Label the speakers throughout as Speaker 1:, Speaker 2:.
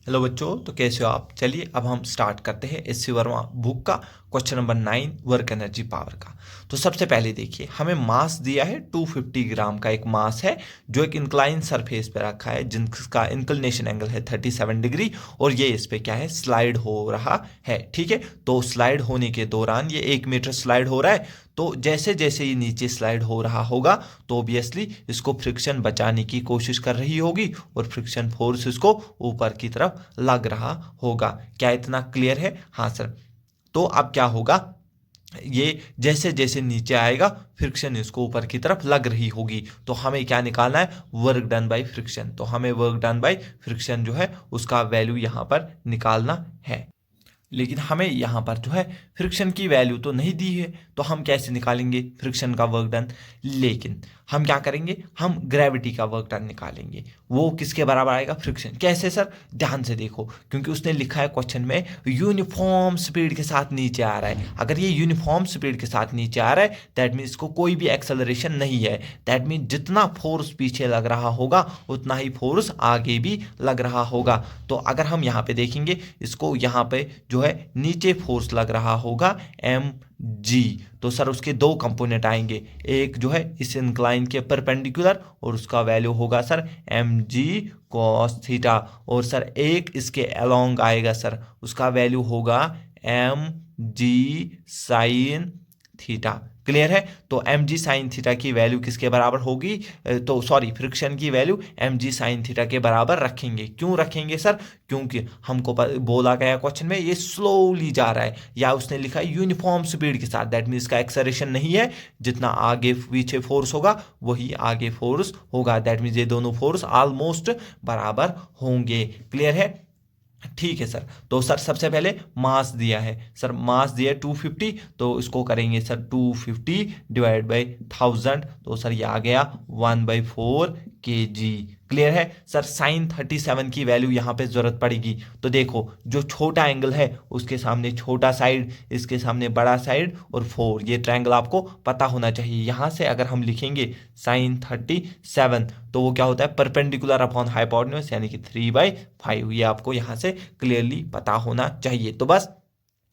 Speaker 1: Hello बच्चों, तो कैसे हो आप। चलिए अब हम स्टार्ट करते हैं एससी वर्मा बुक का question number 9 work energy power का। तो सबसे पहले देखिए, हमें मास दिया है 250 ग्राम का एक मास है जो एक इंक्लाइन सरफेस पे रखा है जिसका इंक्लिनेशन एंगल है 37 डिग्री और ये इस पे क्या है, स्लाइड हो रहा है। ठीक है, तो स्लाइड होने के दौरान ये 1 मीटर स्लाइड हो रहा है। तो जैसे जैसे ये नीचे स्लाइड हो रहा होगा तो ऑब्वियसली इसको फ्रिक्शन बचाने की कोशिश कर रही होगी और फ्रिक्शन फोर्स इसको ऊपर की तरफ लग रहा होगा। क्या इतना क्लियर है? हाँ सर। तो अब क्या होगा, ये जैसे जैसे नीचे आएगा फ्रिक्शन इसको ऊपर की तरफ लग रही होगी। तो हमें क्या निकालना है, वर्क डन बाय फ्रिक्शन। तो हमें वर्क डन बाय फ्रिक्शन जो है उसका वैल्यू यहां पर निकालना है। लेकिन हमें यहाँ पर जो है फ्रिक्शन की वैल्यू तो नहीं दी है, तो हम कैसे निकालेंगे फ्रिक्शन का वर्क डन। लेकिन हम क्या करेंगे, हम ग्रेविटी का वर्क डन निकालेंगे। वो किसके बराबर आएगा, फ्रिक्शन। कैसे सर, ध्यान से देखो, क्योंकि उसने लिखा है क्वेश्चन में यूनिफॉर्म स्पीड के साथ नीचे आ रहा है। अगर ये यूनिफॉर्म स्पीड के साथ नीचे आ रहा है दैट मीन्स इसको कोई भी एक्सेलरेशन नहीं है। दैट मीन्स जितना फोर्स पीछे लग रहा होगा उतना ही फोर्स आगे भी लग रहा होगा। तो अगर हम यहाँ पे देखेंगे, इसको यहाँ पे जो है नीचे फोर्स लग रहा होगा एम जी। तो सर उसके दो कंपोनेंट आएंगे, एक जो है इस इंक्लाइन के परपेंडिकुलर और उसका वैल्यू होगा sir M G cos theta, और सर एक इसके अलोंग आएगा सर, उसका वैल्यू होगा M G sine theta. Clear है? तो एम जी साइन थीटा की वैल्यू किसके बराबर होगी, तो सॉरी फ्रिक्शन की value M G sine theta के बराबर रखेंगे। क्यों रखेंगे सर? क्योंकि हमको बोला गया क्वेश्चन में ये स्लोली जा रहा है, या उसने लिखा है यूनिफॉर्म स्पीड के साथ। दैट मीन्स इसका एक्सेलरेशन नहीं है, जितना आगे पीछे फोर्स होगा वही आगे फोर्स होगा। दैट मीन्स ये दोनों फोर्स ऑलमोस्ट बराबर होंगे। क्लियर है? ठीक है सर। तो सर सबसे पहले मास दिया है, सर मास दिया है 250, तो इसको करेंगे सर 250 डिवाइड बाई 1000। तो सर ये आ गया 1/4 kg। क्लियर है सर? साइन 37 की वैल्यू यहाँ पे जरूरत पड़ेगी। तो देखो, जो छोटा एंगल है उसके सामने छोटा साइड, इसके सामने बड़ा साइड और 4, ये ट्रायंगल आपको पता होना चाहिए। यहाँ से अगर हम लिखेंगे साइन 37, तो वो क्या होता है, परपेंडिकुलर अपॉन हाइपोटेन्यूज, यानी कि 3/5। ये आपको यहाँ से क्लियरली पता होना चाहिए। तो बस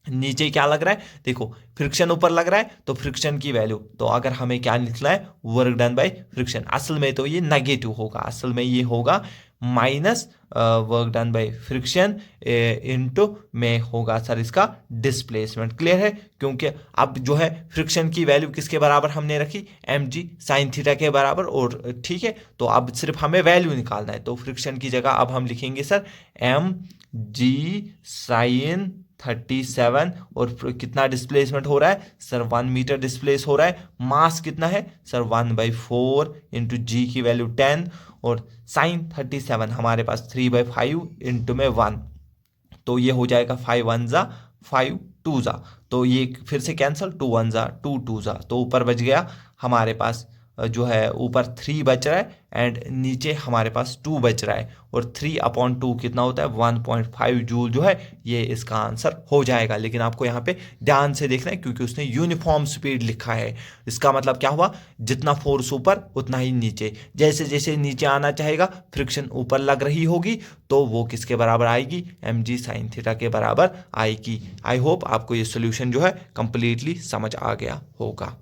Speaker 1: नीचे क्या लग रहा है, देखो फ्रिक्शन ऊपर लग रहा है तो फ्रिक्शन की वैल्यू, तो अगर हमें क्या लिखना है, वर्क डन बाय फ्रिक्शन। असल में तो ये नेगेटिव होगा, असल में ये होगा minus work done by friction into में होगा सर इसका डिस्प्लेसमेंट। क्लियर है? क्योंकि अब जो है फ्रिक्शन की वैल्यू किसके बराबर हमने रखी, एम जी साइन थीटा के बराबर। और ठीक है, तो अब सिर्फ हमें वैल्यू निकालना है। तो फ्रिक्शन की जगह अब हम लिखेंगे सर एम जी साइन 37, और कितना डिस्प्लेसमेंट हो रहा है सर, 1 मीटर डिस्प्लेस हो रहा है। मास कितना है सर, 1/4 इंटू जी की वैल्यू 10, और साइन 37 हमारे पास 3/5 इंटू में 1, तो ये हो जाएगा 5 1 जा 5 2 जा, तो ये फिर से कैंसिल, 2 1 जा 2 2 जा, तो ऊपर बच गया हमारे पास जो है, ऊपर 3 बच रहा है एंड नीचे हमारे पास 2 बच रहा है। और 3/2 कितना होता है, 1.5 जूल जो है ये इसका आंसर हो जाएगा। लेकिन आपको यहाँ पे ध्यान से देखना है क्योंकि उसने यूनिफॉर्म स्पीड लिखा है। इसका मतलब क्या हुआ, जितना फोर्स ऊपर उतना ही नीचे। जैसे जैसे नीचे आना चाहेगा फ्रिक्शन ऊपर लग रही होगी तो वो किसके बराबर आएगी, एम जी साइन थीटा के बराबर आएगी। आई होप आपको ये सोल्यूशन जो है कंप्लीटली समझ आ गया होगा।